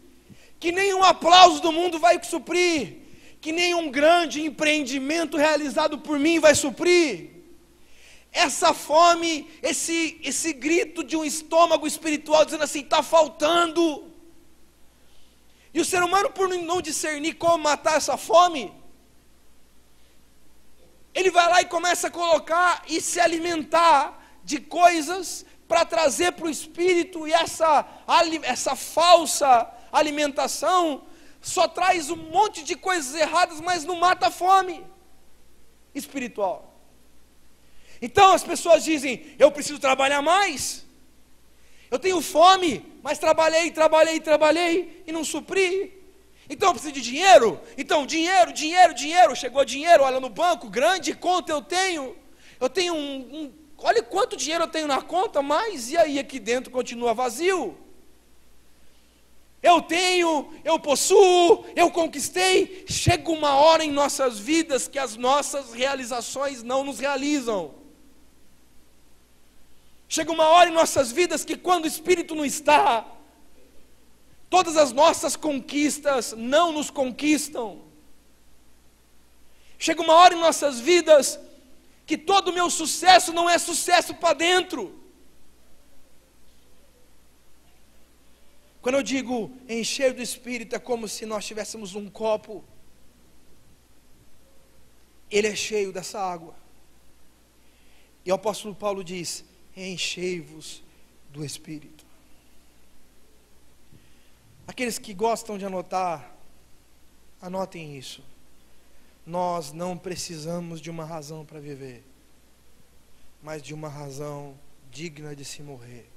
que nem um aplauso do mundo vai suprir, que nem um grande empreendimento realizado por mim vai suprir. Essa fome, esse grito de um estômago espiritual dizendo assim, está faltando. E o ser humano, por não discernir como matar essa fome, ele vai lá e começa a colocar e se alimentar de coisas para trazer para o espírito, e essa falsa alimentação só traz um monte de coisas erradas, mas não mata a fome espiritual. Então as pessoas dizem, eu preciso trabalhar mais, eu tenho fome, mas trabalhei e não supri, então eu preciso de dinheiro, então dinheiro, chegou dinheiro, olha no banco, grande conta eu tenho olha quanto dinheiro eu tenho na conta, mas e aí aqui dentro continua vazio. Eu tenho, eu possuo, eu conquistei. Chega uma hora em nossas vidas que as nossas realizações não nos realizam. Chega uma hora em nossas vidas que quando o Espírito não está, todas as nossas conquistas não nos conquistam. Chega uma hora em nossas vidas que todo o meu sucesso não é sucesso para dentro. Quando eu digo encher do Espírito, é como se nós tivéssemos um copo, ele é cheio dessa água, e o apóstolo Paulo diz, enchei-vos do Espírito. Aqueles que gostam de anotar, anotem isso. Nós não precisamos de uma razão para viver, mas de uma razão digna de se morrer.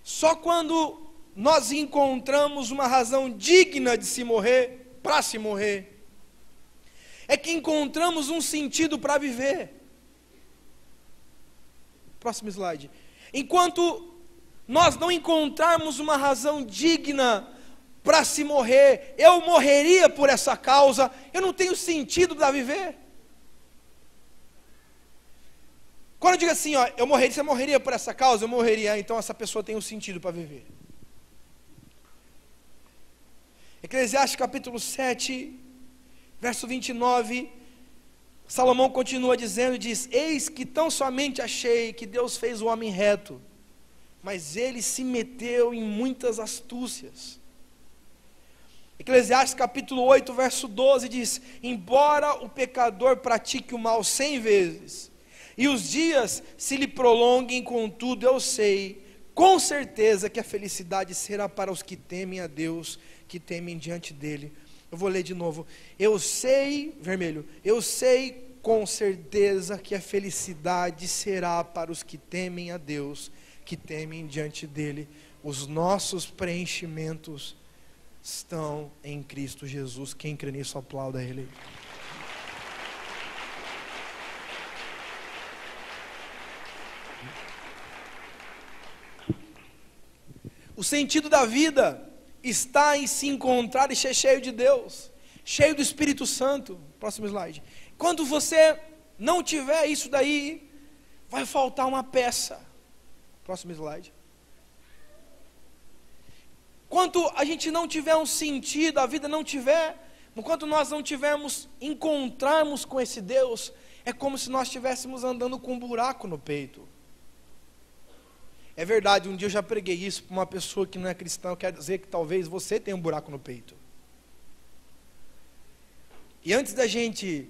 Só quando nós encontramos uma razão digna de se morrer, para se morrer, é que encontramos um sentido para viver. Próximo slide. Enquanto nós não encontrarmos uma razão digna para se morrer, eu morreria por essa causa, eu não tenho sentido para viver. Quando eu digo assim, ó, você morreria por essa causa, eu morreria, então essa pessoa tem um sentido para viver. Eclesiastes capítulo 7, verso 29, Salomão continua dizendo, diz, eis que tão somente achei que Deus fez o homem reto, mas ele se meteu em muitas astúcias. Eclesiastes capítulo 8, verso 12 diz, embora o pecador pratique o mal 100 vezes, e os dias se lhe prolonguem, contudo eu sei, com certeza que a felicidade será para os que temem a Deus, que temem diante dele. Eu vou ler de novo. Eu sei, vermelho, eu sei com certeza que a felicidade será para os que temem a Deus, que temem diante dele. Os nossos preenchimentos estão em Cristo Jesus. Quem crê nisso, aplauda ele. O sentido da vida está em se encontrar e ser cheio de Deus. cheio do Espírito Santo. Próximo slide. Quando você não tiver isso daí, vai faltar uma peça. Próximo slide. Enquanto a gente não tiver um sentido, a vida não tiver, enquanto nós não tivermos, encontrarmos com esse Deus, é como se nós estivéssemos andando com um buraco no peito. É verdade, um dia eu já preguei isso para uma pessoa que não é cristã, quer dizer que talvez você tenha um buraco no peito. E antes da gente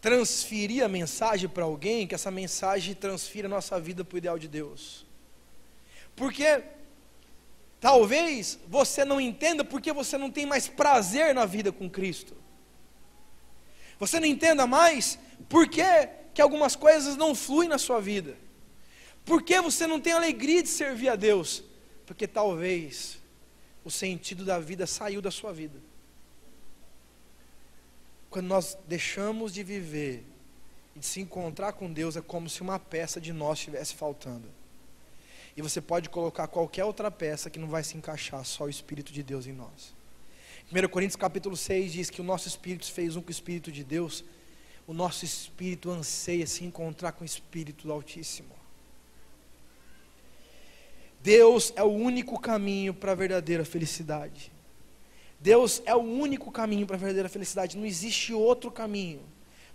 transferir a mensagem para alguém, que essa mensagem transfira a nossa vida para o ideal de Deus. Porque talvez você não entenda porque você não tem mais prazer na vida com Cristo. Você não entenda mais porque que algumas coisas não fluem na sua vida. Porque você não tem alegria de servir a Deus. Porque talvez o sentido da vida saiu da sua vida. Quando nós deixamos de viver e de se encontrar com Deus, é como se uma peça de nós estivesse faltando. E você pode colocar qualquer outra peça que não vai se encaixar, só o Espírito de Deus em nós. 1 Coríntios capítulo 6 diz que o nosso Espírito fez um com o Espírito de Deus. O nosso Espírito anseia se encontrar com o Espírito do Altíssimo. Deus é o único caminho para a verdadeira felicidade. Deus é o único caminho para a verdadeira felicidade. Não existe outro caminho.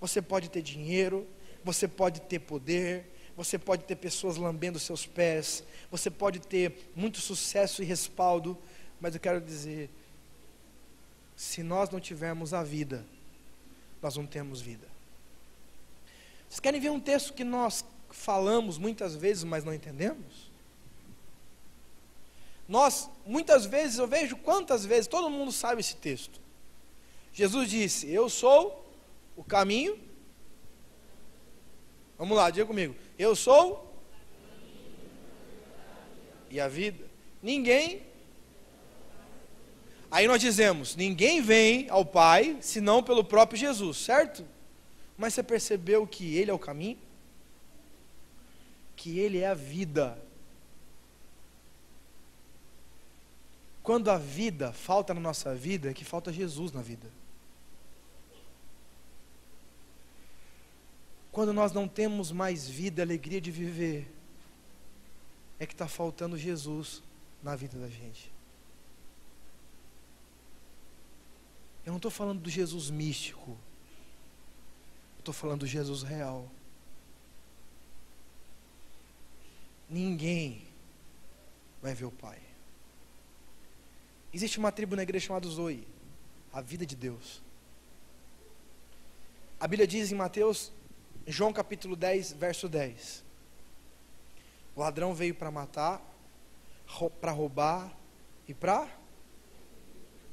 Você pode ter dinheiro, você pode ter poder, você pode ter pessoas lambendo seus pés, você pode ter muito sucesso e respaldo, mas eu quero dizer, se nós não tivermos a vida, nós não temos vida. Vocês querem ver um texto que nós falamos muitas vezes, mas não entendemos? Nós, muitas vezes, eu vejo quantas vezes, todo mundo sabe esse texto. Jesus disse, eu sou o caminho. Vamos lá, diga comigo. Eu sou e a vida. Ninguém. Aí nós dizemos, ninguém vem ao Pai, senão pelo próprio Jesus, certo? Mas você percebeu que Ele é o caminho? Que Ele é a vida. Quando a vida falta na nossa vida, é que falta Jesus na vida. Quando nós não temos mais vida, alegria de viver, é que está faltando Jesus na vida da gente. Eu não estou falando do Jesus místico, eu estou falando do Jesus real. Ninguém vai ver o Pai. Existe uma tribo na igreja chamada Zoe, a vida de Deus. A Bíblia diz em Mateus, João capítulo 10, verso 10. O ladrão veio para matar, para roubar e para...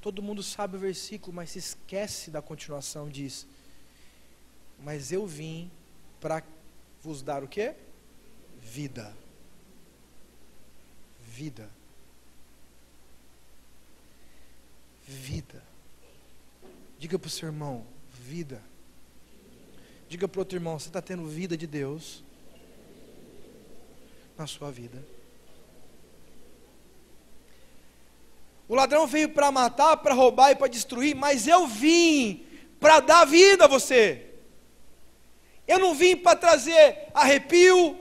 Todo mundo sabe o versículo, mas se esquece da continuação, diz, mas eu vim para vos dar o quê? Vida. Vida. Vida. Diga para o seu irmão, vida. Diga para o outro irmão, você está tendo vida de Deus na sua vida. O ladrão veio para matar, para roubar e para destruir, mas eu vim para dar vida a você. Eu não vim para trazer arrepio,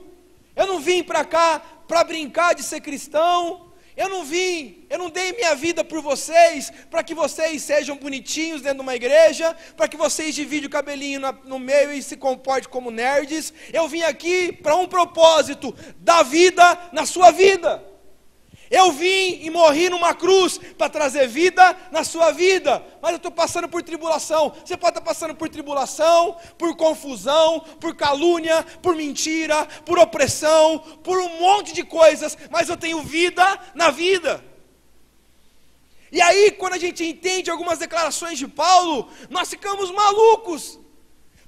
eu não vim para cá para brincar de ser cristão. Eu não dei minha vida por vocês, para que vocês sejam bonitinhos dentro de uma igreja, para que vocês dividam o cabelinho no meio e se comportem como nerds. Eu vim aqui para um propósito, dar vida na sua vida. Eu vim e morri numa cruz para trazer vida na sua vida. Mas eu estou passando por tribulação. Você pode estar passando por tribulação, por confusão, por calúnia, por mentira, por opressão, por um monte de coisas. Mas eu tenho vida na vida. E aí, quando a gente entende algumas declarações de Paulo, nós ficamos malucos.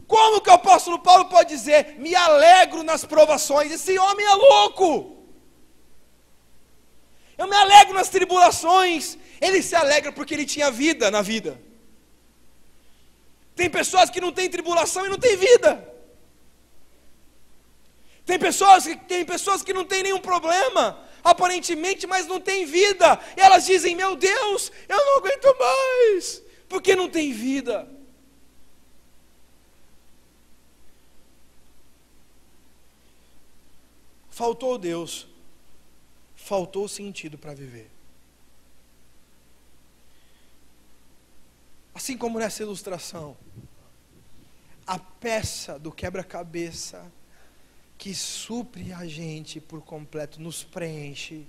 Como que o apóstolo Paulo pode dizer, me alegro nas provações? Esse homem é louco. Eu me alegro nas tribulações. Ele se alegra porque ele tinha vida na vida. Tem pessoas que não têm tribulação e não têm vida. Tem pessoas que não têm nenhum problema. aparentemente, mas não têm vida. E elas dizem: meu Deus, eu não aguento mais, porque não tem vida. Faltou Deus, faltou sentido para viver. Assim como nessa ilustração, a peça do quebra-cabeça que supre a gente por completo, nos preenche,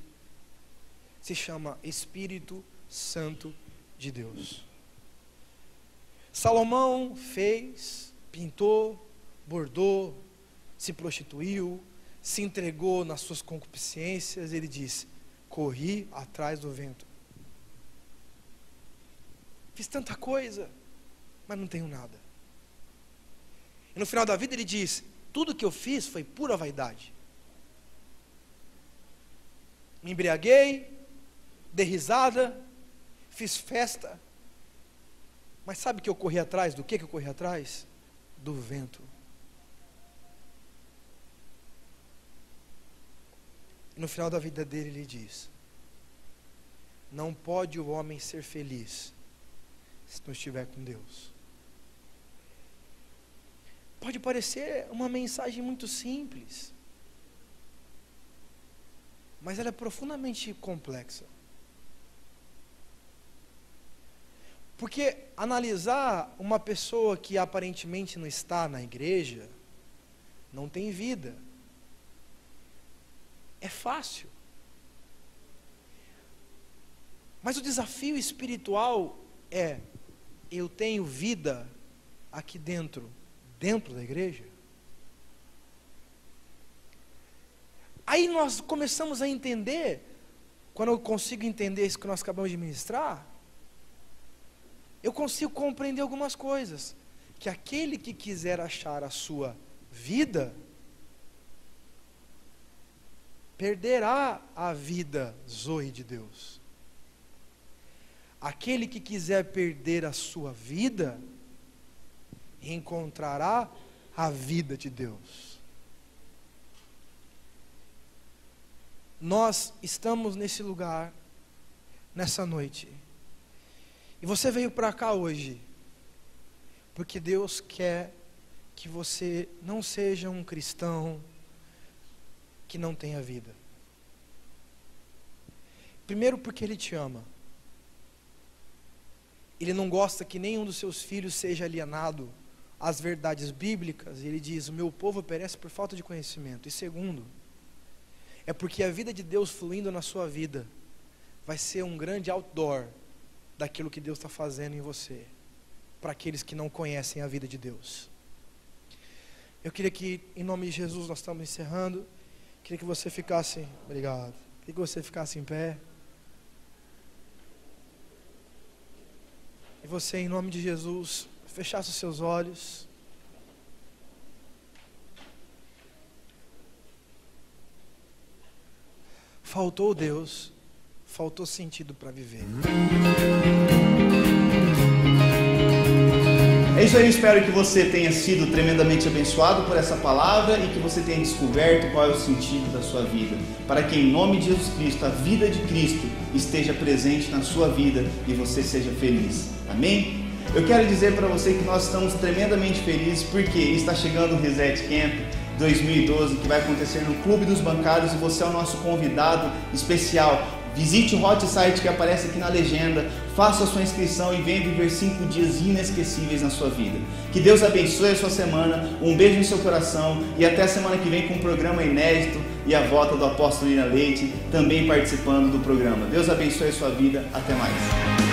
se chama Espírito Santo de Deus. Salomão fez, pintou, bordou, se prostituiu, se entregou nas suas concupiscências. Ele diz: corri atrás do vento. Fiz tanta coisa, mas não tenho nada. E no final da vida ele diz: tudo que eu fiz foi pura vaidade. Me embriaguei, dei risada, fiz festa. Mas sabe que eu corri atrás? Do que eu corri atrás? Do vento. E no final da vida dele ele diz: não pode o homem ser feliz se não estiver com Deus. Pode parecer uma mensagem muito simples, mas ela é profundamente complexa. Porque analisar uma pessoa que aparentemente não está na igreja, não tem vida, é fácil. Mas o desafio espiritual é: eu tenho vida aqui dentro da igreja? Aí nós começamos a entender, quando eu consigo entender isso que nós acabamos de ministrar, eu consigo compreender algumas coisas. Que aquele que quiser achar a sua vida, perderá a vida zoe de Deus. Aquele que quiser perder a sua vida, encontrará a vida de Deus. Nós estamos nesse lugar, nessa noite, e você veio para cá hoje, porque Deus quer que você não seja um cristão que não tenha vida. Primeiro, porque Ele te ama. Ele não gosta que nenhum dos seus filhos seja alienado às verdades bíblicas. Ele diz: o meu povo perece por falta de conhecimento. E segundo, é porque a vida de Deus fluindo na sua vida vai ser um grande outdoor daquilo que Deus está fazendo em você, para aqueles que não conhecem a vida de Deus. Eu queria que, em nome de Jesus, nós estamos encerrando, queria que você ficasse, obrigado, queria que você ficasse em pé. E você, em nome de Jesus, fechasse os seus olhos. Faltou Deus, faltou sentido para viver. É isso aí, eu espero que você tenha sido tremendamente abençoado por essa palavra e que você tenha descoberto qual é o sentido da sua vida, para que em nome de Jesus Cristo, a vida de Cristo esteja presente na sua vida e você seja feliz. Amém? Eu quero dizer para você que nós estamos tremendamente felizes porque está chegando o Reset Camp 2012, que vai acontecer no Clube dos Bancários, e você é o nosso convidado especial. Visite o hot site que aparece aqui na legenda, faça a sua inscrição e venha viver 5 dias inesquecíveis na sua vida. Que Deus abençoe a sua semana, um beijo no seu coração e até a semana que vem com um programa inédito e a volta do apóstolo Lina Leite também participando do programa. Deus abençoe a sua vida, até mais.